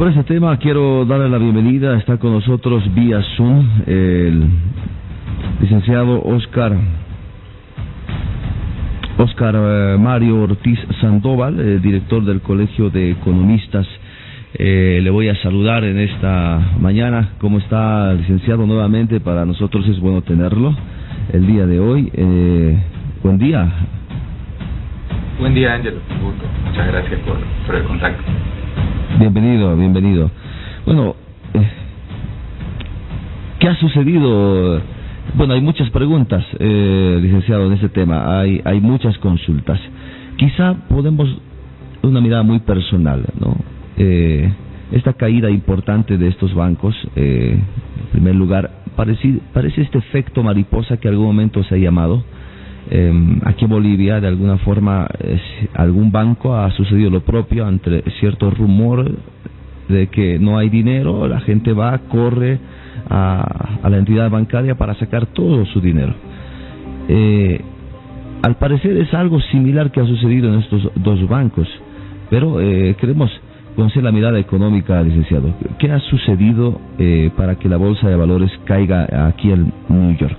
Sobre este tema quiero darle la bienvenida. Está con nosotros vía Zoom el licenciado Oscar Mario Ortiz Sandoval, director del Colegio de Economistas. Le voy a saludar en esta mañana. ¿Cómo está, licenciado? Nuevamente para nosotros es bueno tenerlo el día de hoy. Buen día. Buen día, Ángel. Muchas gracias por el contacto. Bienvenido. Bueno, ¿qué ha sucedido? Bueno, hay muchas preguntas, licenciado, en este tema. Hay muchas consultas. Quizá podemos, una mirada muy personal, ¿no? Esta caída importante de estos bancos, en primer lugar, parece este efecto mariposa que en algún momento se ha llamado. Aquí en Bolivia, de alguna forma, algún banco ha sucedido lo propio ante cierto rumor de que no hay dinero. La gente corre a la entidad bancaria para sacar todo su dinero. Al parecer es algo similar que ha sucedido en estos dos bancos, pero queremos conocer la mirada económica, licenciado. ¿Qué ha sucedido para que la bolsa de valores caiga aquí en New York?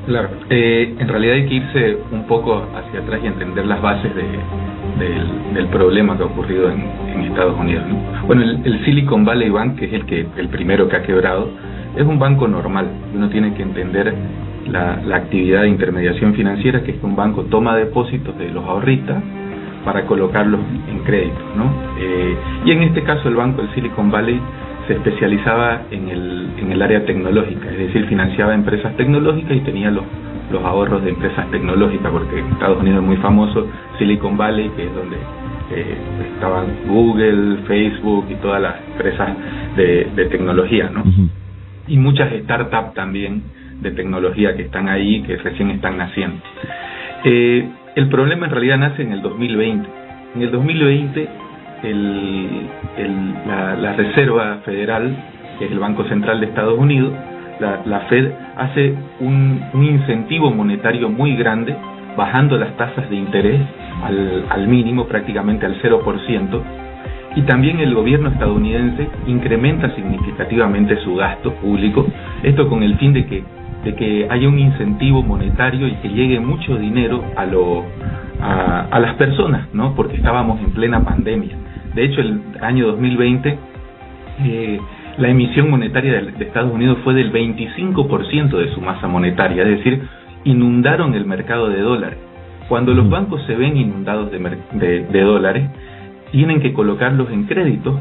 Claro, en realidad hay que irse un poco hacia atrás y entender las bases del problema que ha ocurrido en Estados Unidos, ¿no? Bueno, el Silicon Valley Bank, que es el primero que ha quebrado, es un banco normal. Uno tiene que entender la actividad de intermediación financiera, que es que un banco toma depósitos de los ahorristas para colocarlos en créditos, ¿no? Y en este caso el banco del Silicon Valley se especializaba en el área tecnológica, es decir, financiaba empresas tecnológicas y tenía los ahorros de empresas tecnológicas, porque en Estados Unidos es muy famoso Silicon Valley, que es donde estaban Google, Facebook y todas las empresas de tecnología, ¿no? Uh-huh. Y muchas startups también de tecnología que están ahí, que recién están naciendo. El problema en realidad nace en el 2020. En el 2020 la Reserva Federal, que es el Banco Central de Estados Unidos, la Fed, hace un incentivo monetario muy grande, bajando las tasas de interés al mínimo, prácticamente al 0%, y también el gobierno estadounidense incrementa significativamente su gasto público, esto con el fin de que haya un incentivo monetario y que llegue mucho dinero a las personas, ¿no? Porque estábamos en plena pandemia. De hecho, el año 2020, la emisión monetaria de Estados Unidos fue del 25% de su masa monetaria, es decir, inundaron el mercado de dólares. Cuando los bancos se ven inundados de dólares, tienen que colocarlos en créditos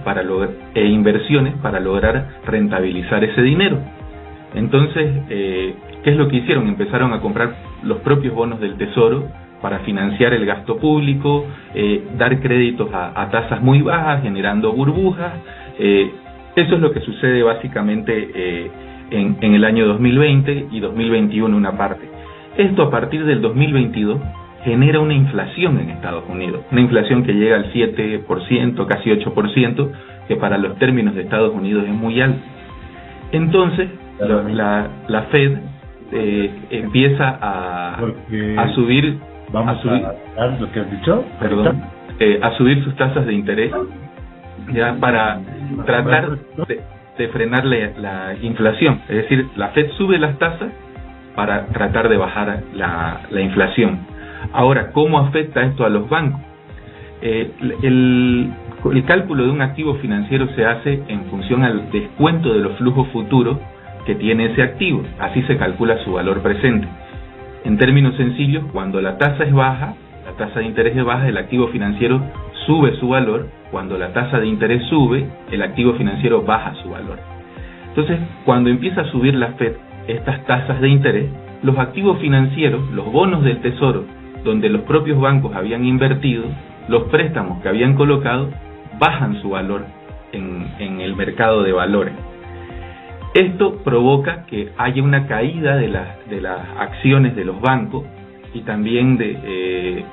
e inversiones para lograr rentabilizar ese dinero. Entonces, ¿qué es lo que hicieron? Empezaron a comprar los propios bonos del Tesoro para financiar el gasto público, dar créditos a tasas muy bajas, generando burbujas. Eso es lo que sucede básicamente en el año 2020 y 2021 una parte. Esto, a partir del 2022, genera una inflación en Estados Unidos, una inflación que llega al 7%, casi 8%, que para los términos de Estados Unidos es muy alto. Entonces, la Fed empieza a subir. Vamos a dar lo que has dicho. Perdón. A subir sus tasas de interés, ya, para tratar de frenar la inflación. Es decir, la Fed sube las tasas para tratar de bajar la inflación. Ahora, ¿cómo afecta esto a los bancos? El cálculo de un activo financiero se hace en función al descuento de los flujos futuros que tiene ese activo. Así se calcula su valor presente. En términos sencillos, cuando la tasa es baja, la tasa de interés es baja, el activo financiero sube su valor. Cuando la tasa de interés sube, el activo financiero baja su valor. Entonces, cuando empieza a subir la Fed estas tasas de interés, los activos financieros, los bonos del Tesoro, donde los propios bancos habían invertido, los préstamos que habían colocado, bajan su valor en el mercado de valores. Esto provoca que haya una caída de las acciones de los bancos y también de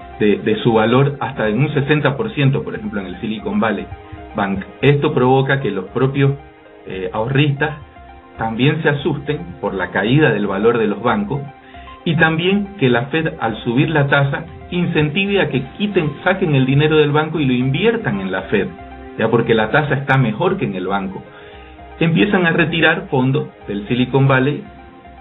su valor hasta en un 60%, por ejemplo, en el Silicon Valley Bank. Esto provoca que los propios ahorristas también se asusten por la caída del valor de los bancos, y también que la Fed, al subir la tasa, incentive a que saquen el dinero del banco y lo inviertan en la Fed. ya porque la tasa está mejor que en el banco. Empiezan a retirar fondos del Silicon Valley,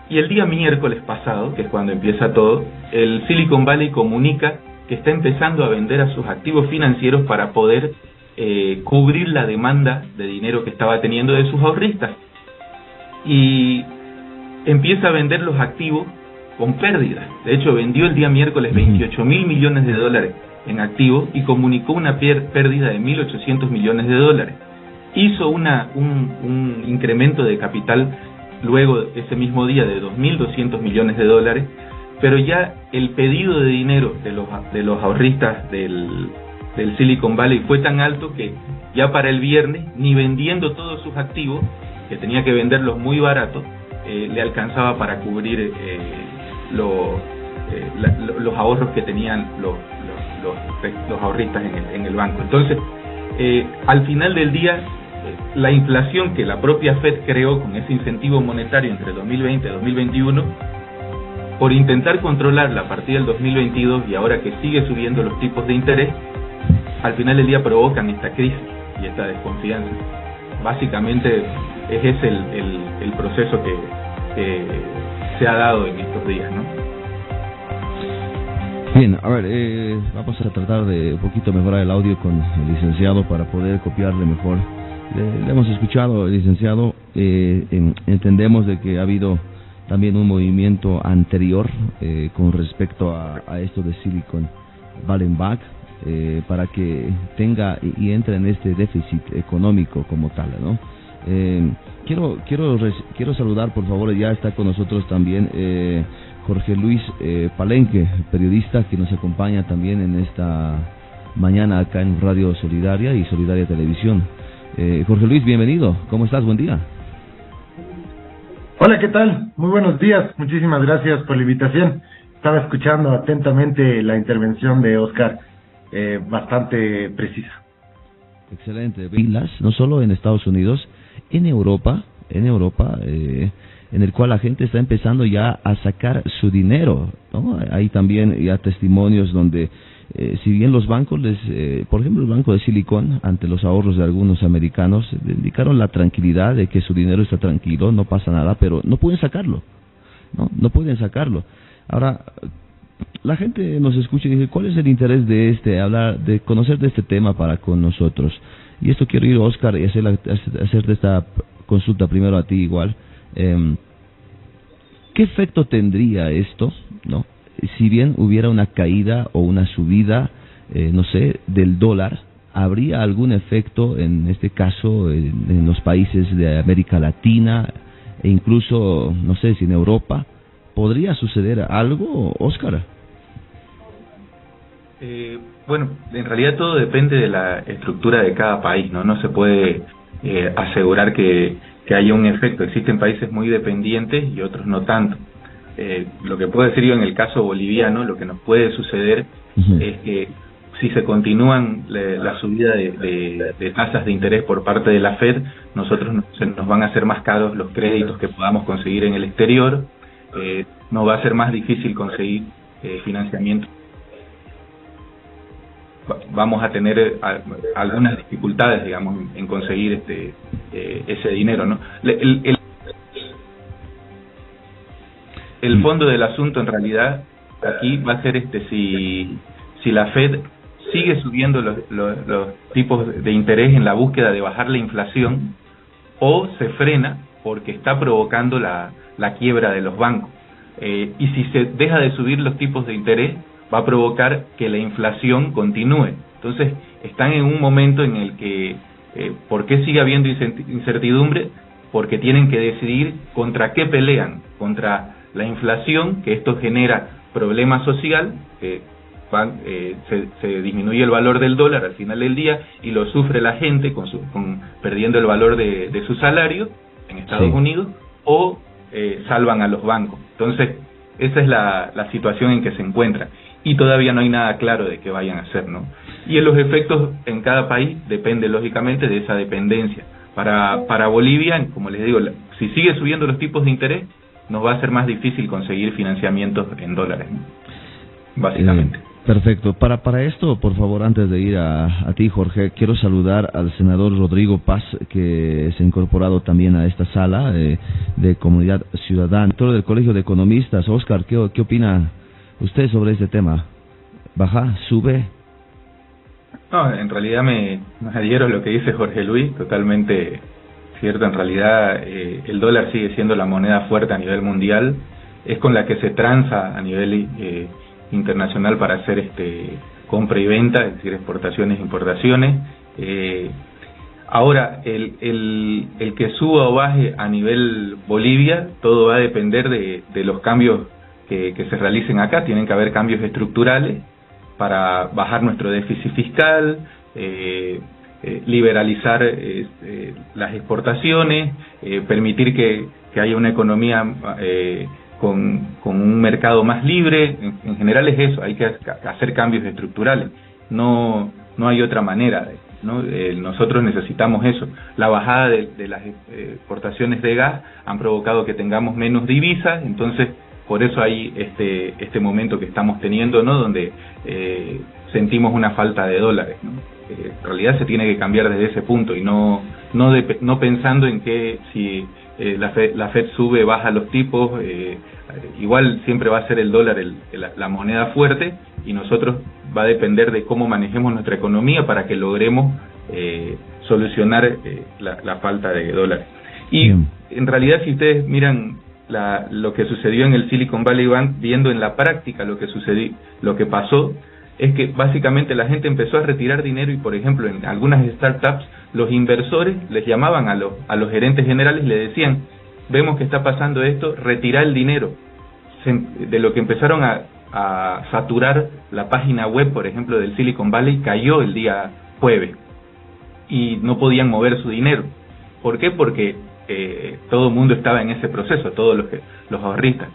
y el día miércoles pasado, que es cuando empieza todo, el Silicon Valley comunica que está empezando a vender a sus activos financieros para poder cubrir la demanda de dinero que estaba teniendo de sus ahorristas. Y empieza a vender los activos con pérdidas. De hecho, vendió el día miércoles 28.000 millones de dólares en activos y comunicó una pérdida de 1.800 millones de dólares. Hizo un incremento de capital luego ese mismo día de 2.200 millones de dólares, pero ya el pedido de dinero de los ahorristas del Silicon Valley fue tan alto que ya para el viernes, ni vendiendo todos sus activos, que tenía que venderlos muy baratos, le alcanzaba para cubrir los ahorros que tenían los ahorristas en el banco. Entonces, al final del día, la inflación que la propia Fed creó con ese incentivo monetario entre 2020 y 2021, por intentar controlarla a partir del 2022 y ahora que sigue subiendo los tipos de interés, al final del día provocan esta crisis y esta desconfianza. Básicamente ese es el proceso que se ha dado en estos días, ¿no? Bien, a ver, vamos a tratar de un poquito mejorar el audio con el licenciado para poder copiarle mejor. Le hemos escuchado, licenciado, entendemos de que ha habido también un movimiento anterior con respecto a esto de Silicon Valley Bank, para que tenga y entre en este déficit económico como tal, ¿no? Quiero saludar, por favor, ya está con nosotros también Jorge Luis Palenque, periodista que nos acompaña también en esta mañana acá en Radio Solidaria y Solidaria Televisión. Jorge Luis, bienvenido. ¿Cómo estás? Buen día. Hola, ¿qué tal? Muy buenos días. Muchísimas gracias por la invitación. Estaba escuchando atentamente la intervención de Oscar, bastante precisa. Excelente. No solo en Estados Unidos, en Europa, en el cual la gente está empezando ya a sacar su dinero, ¿no? Hay también ya testimonios donde si bien los bancos, por ejemplo el banco de Silicon, ante los ahorros de algunos americanos, indicaron la tranquilidad de que su dinero está tranquilo, no pasa nada, pero no pueden sacarlo, no pueden sacarlo. Ahora, la gente nos escucha y dice, ¿cuál es el interés de conocer de este tema para con nosotros? Y esto quiero ir, Oscar, y hacerte esta consulta primero a ti igual. ¿Qué efecto tendría esto, no? Si bien hubiera una caída o una subida, no sé, del dólar, ¿habría algún efecto en este caso en los países de América Latina e incluso, no sé, si en Europa? ¿Podría suceder algo, Óscar? Bueno, en realidad todo depende de la estructura de cada país, ¿no? No se puede asegurar que haya un efecto. Existen países muy dependientes y otros no tanto. Lo que puedo decir yo en el caso boliviano, lo que nos puede suceder es que si se continúan la subida de tasas de interés por parte de la Fed, nos van a hacer más caros los créditos que podamos conseguir en el exterior, nos va a ser más difícil conseguir financiamiento. Vamos a tener algunas dificultades, digamos, en conseguir ese dinero, ¿no? El fondo del asunto en realidad aquí va a ser si la Fed sigue subiendo los tipos de interés en la búsqueda de bajar la inflación, o se frena porque está provocando la quiebra de los bancos. Y si se deja de subir los tipos de interés, va a provocar que la inflación continúe. Entonces están en un momento en el que ¿por qué sigue habiendo incertidumbre? Porque tienen que decidir contra qué pelean, contra la inflación, que esto genera problema social, que se disminuye el valor del dólar al final del día y lo sufre la gente perdiendo el valor de su salario en Estados Unidos, o salvan a los bancos. Entonces esa es la situación en que se encuentra y todavía no hay nada claro de qué vayan a hacer, ¿no? Y en los efectos en cada país depende lógicamente de esa dependencia. Para Bolivia, como les digo, si sigue subiendo los tipos de interés, nos va a ser más difícil conseguir financiamientos en dólares, ¿no? Básicamente. Perfecto. Para esto, por favor, antes de ir a ti, Jorge, quiero saludar al senador Rodrigo Paz, que se ha incorporado también a esta sala de Comunidad Ciudadana. Director del Colegio de Economistas. Oscar, ¿qué opina usted sobre este tema? ¿Baja? ¿Sube? No, en realidad me adhiero a lo que dice Jorge Luis, totalmente cierto. En realidad el dólar sigue siendo la moneda fuerte a nivel mundial, es con la que se transa a nivel internacional para hacer compra y venta, es decir, exportaciones e importaciones. Ahora, el que suba o baje a nivel Bolivia, todo va a depender de los cambios que se realicen acá. Tienen que haber cambios estructurales para bajar nuestro déficit fiscal, liberalizar las exportaciones, permitir que haya una economía con un mercado más libre. En general es eso, hay que hacer cambios estructurales, no hay otra manera, ¿no? Nosotros necesitamos eso. La bajada de las exportaciones de gas han provocado que tengamos menos divisas, entonces por eso hay este momento que estamos teniendo, ¿no? Donde sentimos una falta de dólares, ¿no? En realidad se tiene que cambiar desde ese punto y no pensando en que si la Fed sube, baja los tipos, igual siempre va a ser el dólar la moneda fuerte, y nosotros va a depender de cómo manejemos nuestra economía para que logremos solucionar la falta de dólares. Y en realidad, si ustedes miran lo que sucedió en el Silicon Valley Bank, viendo en la práctica lo que pasó, es que básicamente la gente empezó a retirar dinero y, por ejemplo, en algunas startups, los inversores les llamaban a los gerentes generales y le decían: vemos que está pasando esto, retira el dinero. De lo que empezaron a saturar la página web, por ejemplo, del Silicon Valley, cayó el día jueves y no podían mover su dinero. ¿Por qué? Porque todo el mundo estaba en ese proceso, todos los ahorristas.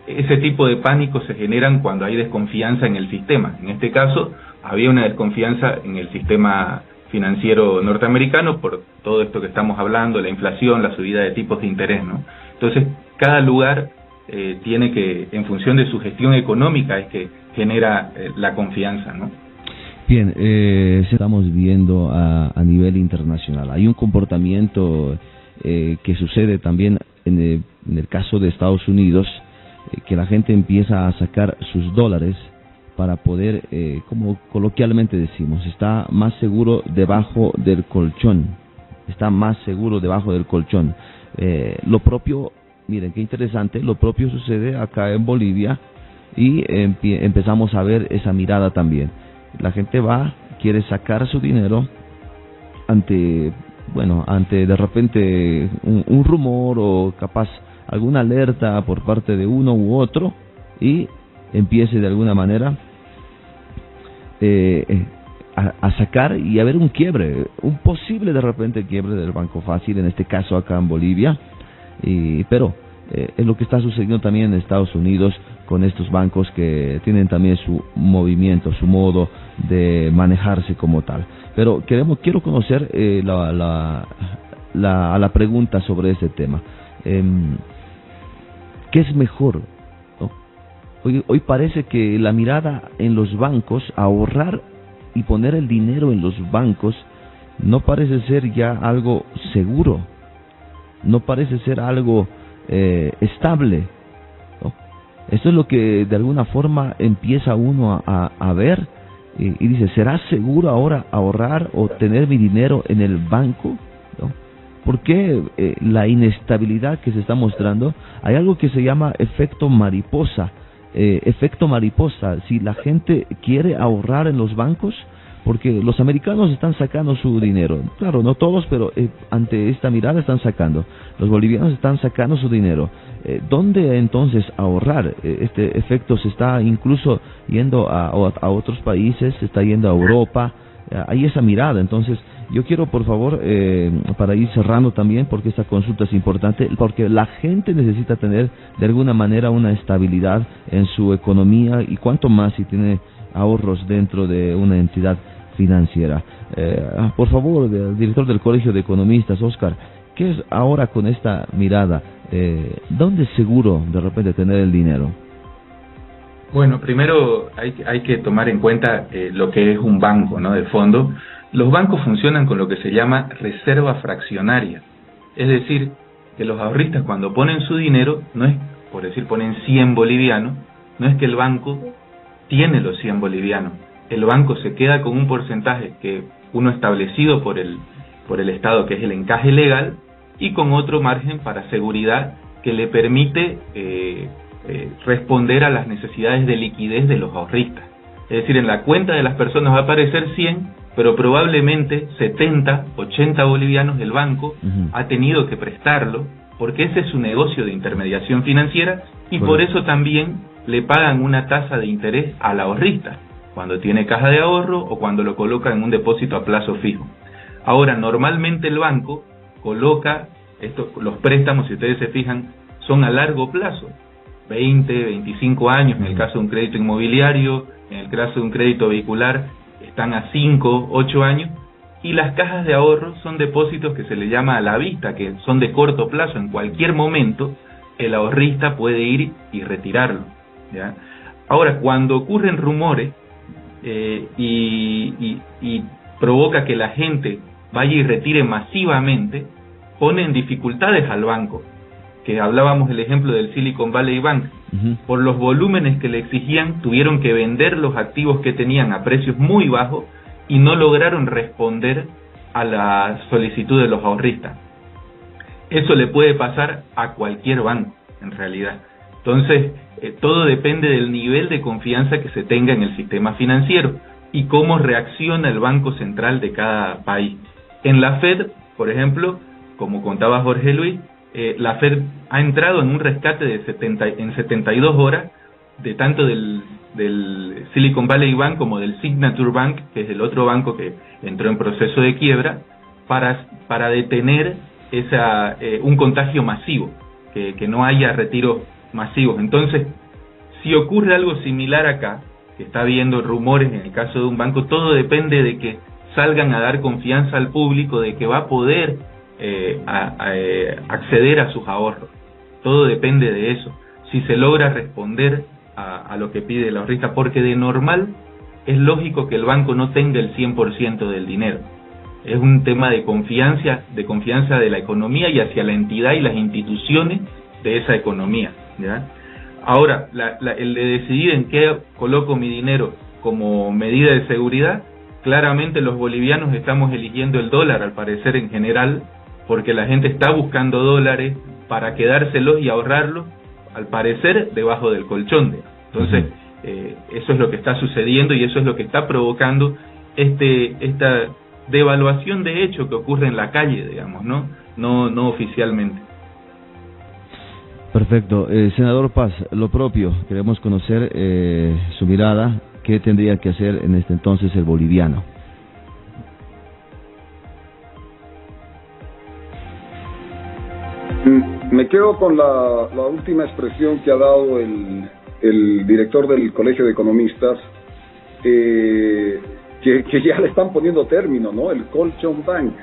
Ese tipo de pánicos se generan cuando hay desconfianza en el sistema. En este caso, había una desconfianza en el sistema financiero norteamericano por todo esto que estamos hablando, la inflación, la subida de tipos de interés, ¿no? Entonces, cada lugar tiene que, en función de su gestión económica, es que genera la confianza, ¿no? Bien, estamos viendo a nivel internacional. Hay un comportamiento que sucede también en el caso de Estados Unidos, que la gente empieza a sacar sus dólares para poder, como coloquialmente decimos, está más seguro debajo del colchón. Está más seguro debajo del colchón. Lo propio, miren qué interesante, lo propio sucede acá en Bolivia y empezamos a ver esa mirada también. La gente quiere sacar su dinero ante de repente un rumor o capaz alguna alerta por parte de uno u otro, y empiece de alguna manera a sacar y a ver un quiebre, un posible de repente quiebre del Banco Fácil, en este caso acá en Bolivia, pero es lo que está sucediendo también en Estados Unidos con estos bancos que tienen también su movimiento, su modo de manejarse como tal. Pero quiero conocer la pregunta sobre este tema. ¿Qué es mejor? ¿No? Hoy parece que la mirada en los bancos, ahorrar y poner el dinero en los bancos, no parece ser ya algo seguro, no parece ser algo estable, ¿no? Esto es lo que de alguna forma empieza uno a ver y dice: ¿será seguro ahora ahorrar o tener mi dinero en el banco? ¿No? ¿Por qué la inestabilidad que se está mostrando? Hay algo que se llama efecto mariposa. Efecto mariposa, si la gente quiere ahorrar en los bancos, porque los americanos están sacando su dinero, claro, no todos, pero ante esta mirada están sacando. Los bolivianos están sacando su dinero. ¿Dónde entonces ahorrar? Este efecto se está incluso yendo a otros países, se está yendo a Europa. Hay esa mirada. Entonces, yo quiero, por favor, para ir cerrando también, porque esta consulta es importante, porque la gente necesita tener de alguna manera una estabilidad en su economía, y cuanto más si tiene ahorros dentro de una entidad financiera. Por favor, el director del Colegio de Economistas, Oscar, ¿qué es ahora con esta mirada? ¿Dónde es seguro de repente tener el dinero? Bueno, primero hay que tomar en cuenta lo que es un banco, ¿no? De fondo, los bancos funcionan con lo que se llama reserva fraccionaria. Es decir, que los ahorristas cuando ponen su dinero, no es, por decir, ponen 100 bolivianos, no es que el banco tiene los 100 bolivianos. El banco se queda con un porcentaje que uno establecido por el Estado, que es el encaje legal, y con otro margen para seguridad que le permite responder a las necesidades de liquidez de los ahorristas. Es decir, en la cuenta de las personas va a aparecer 100, pero probablemente 70, 80 bolivianos el banco ha tenido que prestarlo, porque ese es su negocio de intermediación financiera, y por eso también le pagan una tasa de interés al ahorrista, cuando tiene caja de ahorro o cuando lo coloca en un depósito a plazo fijo. Ahora, normalmente el banco coloca los préstamos, si ustedes se fijan, son a largo plazo, 20, 25 años, en el caso de un crédito inmobiliario, en el caso de un crédito vehicular, están a 5, 8 años, y las cajas de ahorro son depósitos que se le llama a la vista, que son de corto plazo. En cualquier momento el ahorrista puede ir y retirarlo, ¿ya? Ahora, cuando ocurren rumores y provoca que la gente vaya y retire masivamente, pone en dificultades al banco, que hablábamos del ejemplo del Silicon Valley Bank. Por los volúmenes que le exigían, tuvieron que vender los activos que tenían a precios muy bajos y no lograron responder a la solicitud de los ahorristas. Eso le puede pasar a cualquier banco, en realidad. Entonces, todo depende del nivel de confianza que se tenga en el sistema financiero y cómo reacciona el Banco Central de cada país. En la Fed, por ejemplo, como contaba Jorge Luis, la Fed ha entrado en un rescate de 72 horas, de tanto del Silicon Valley Bank como del Signature Bank, que es el otro banco que entró en proceso de quiebra, para detener un contagio masivo, que no haya retiros masivos. Entonces, si ocurre algo similar acá, que está habiendo rumores en el caso de un banco, todo depende de que salgan a dar confianza al público de que va a poder acceder a sus ahorros. Todo depende de eso, si se logra responder a lo que pide el ahorrista, porque de normal es lógico que el banco no tenga el 100% del dinero. Es un tema de confianza de la economía y hacia la entidad y las instituciones de esa economía, ¿ya? Ahora, el de decidir en qué coloco mi dinero como medida de seguridad, claramente los bolivianos estamos eligiendo el dólar, al parecer en general, porque la gente está buscando dólares para quedárselos y ahorrarlos, al parecer, debajo del colchón. Entonces, eso es lo que está sucediendo y eso es lo que está provocando esta devaluación de hecho que ocurre en la calle, digamos, no oficialmente. Perfecto. Senador Paz, lo propio, queremos conocer su mirada, qué tendría que hacer en este entonces el boliviano. Me quedo con la última expresión que ha dado el director del Colegio de Economistas, que ya le están poniendo término, ¿no? El colchón bank.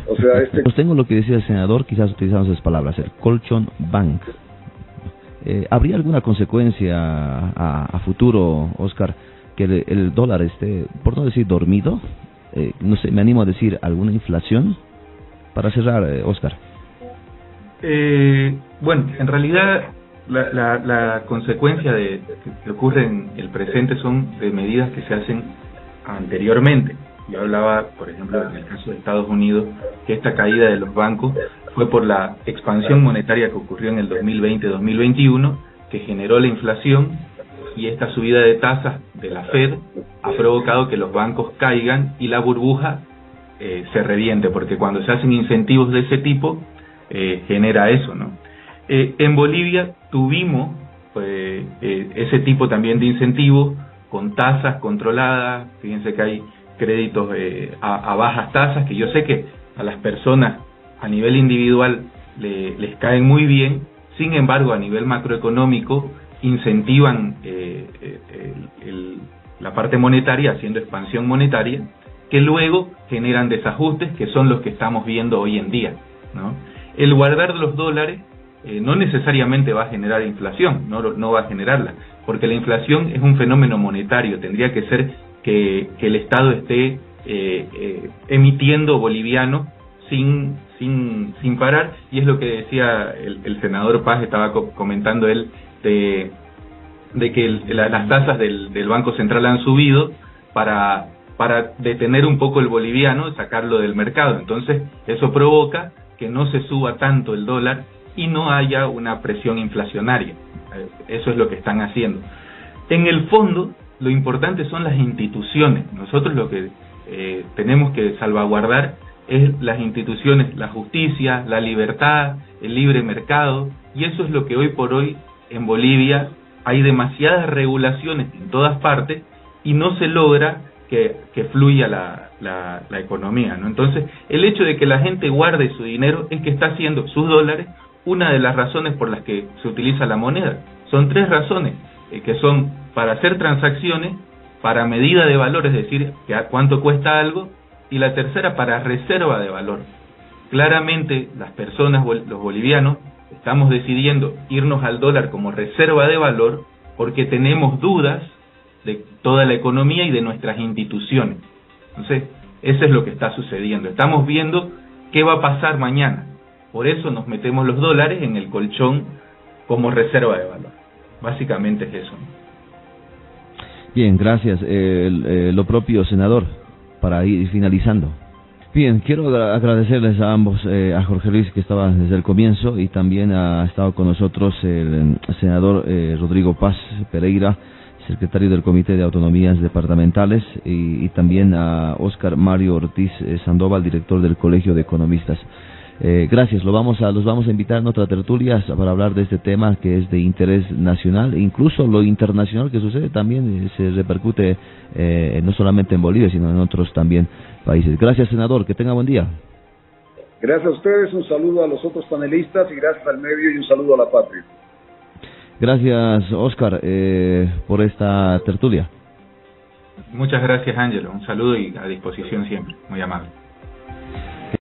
O sea, Pues tengo lo que decía el senador, quizás utilizamos esas palabras, el colchón bank. ¿Habría alguna consecuencia a futuro, Oscar, que el dólar esté, por no decir dormido? No sé, me animo a decir alguna inflación. Para cerrar, Oscar. Bueno, en realidad la consecuencia que ocurre en el presente son de medidas que se hacen anteriormente. Yo hablaba, por ejemplo, en el caso de Estados Unidos, que esta caída de los bancos fue por la expansión monetaria que ocurrió en el 2020-2021, que generó la inflación, y esta subida de tasas de la Fed ha provocado que los bancos caigan y la burbuja se reviente, porque cuando se hacen incentivos de ese tipo, genera eso, ¿no? En Bolivia tuvimos ese tipo también de incentivos con tasas controladas. Fíjense que hay créditos a bajas tasas, que yo sé que a las personas a nivel individual les caen muy bien, sin embargo a nivel macroeconómico incentivan la parte monetaria, haciendo expansión monetaria, que luego generan desajustes que son los que estamos viendo hoy en día, ¿no? El guardar los dólares no necesariamente va a generar inflación, no va a generarla, porque la inflación es un fenómeno monetario, tendría que ser que el Estado esté emitiendo boliviano sin parar, y es lo que decía el senador Paz, estaba comentando él, de que las tasas del Banco Central han subido para detener un poco el boliviano y sacarlo del mercado. Entonces eso provoca que no se suba tanto el dólar y no haya una presión inflacionaria. Eso es lo que están haciendo. En el fondo, lo importante son las instituciones. Nosotros lo que tenemos que salvaguardar es las instituciones, la justicia, la libertad, el libre mercado, y eso es lo que hoy por hoy en Bolivia hay demasiadas regulaciones en todas partes y no se logra que fluya la economía, ¿no? Entonces, el hecho de que la gente guarde su dinero es que está haciendo sus dólares una de las razones por las que se utiliza la moneda. Son 3 razones, que son para hacer transacciones, para medida de valor, es decir, que a cuánto cuesta algo, y la tercera para reserva de valor. Claramente las personas, los bolivianos, estamos decidiendo irnos al dólar como reserva de valor porque tenemos dudas de toda la economía y de nuestras instituciones. Entonces, eso es lo que está sucediendo. Estamos viendo qué va a pasar mañana. Por eso nos metemos los dólares en el colchón como reserva de valor. Básicamente es eso. Bien, gracias. Lo propio, senador, para ir finalizando. Bien, quiero agradecerles a ambos, a Jorge Luis, que estaba desde el comienzo, y también ha estado con nosotros el senador Rodrigo Paz Pereira, secretario del Comité de Autonomías Departamentales, y también a Óscar Mario Ortiz Sandoval, director del Colegio de Economistas. Gracias, los vamos a invitar en otra tertulia para hablar de este tema que es de interés nacional, e incluso lo internacional que sucede también se repercute no solamente en Bolivia, sino en otros también países. Gracias, senador, que tenga buen día. Gracias a ustedes, un saludo a los otros panelistas y gracias al medio y un saludo a la patria. Gracias, Óscar, por esta tertulia. Muchas gracias, Ángelo. Un saludo y a disposición siempre. Muy amable.